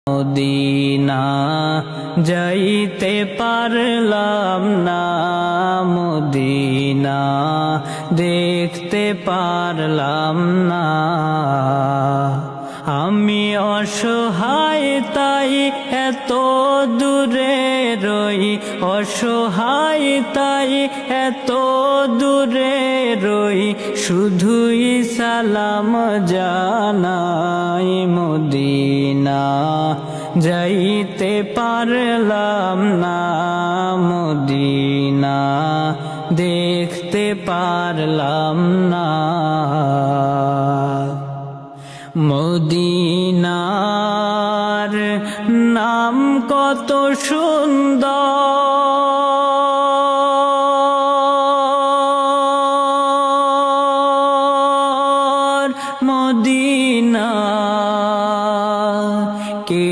Medina যাইতে পারলাম না, মদিনা দেখতে পারলাম না। আমি অসহায় তাই এত দূরে রই, অসহায় তাই এত দূরে রই, শুধুই সালাম জানাই। মদিনা যাইতে পারলাম না, মদিনা দেখতে পারলাম না। মদিনার নাম কত সুন্দর, মদিনা কে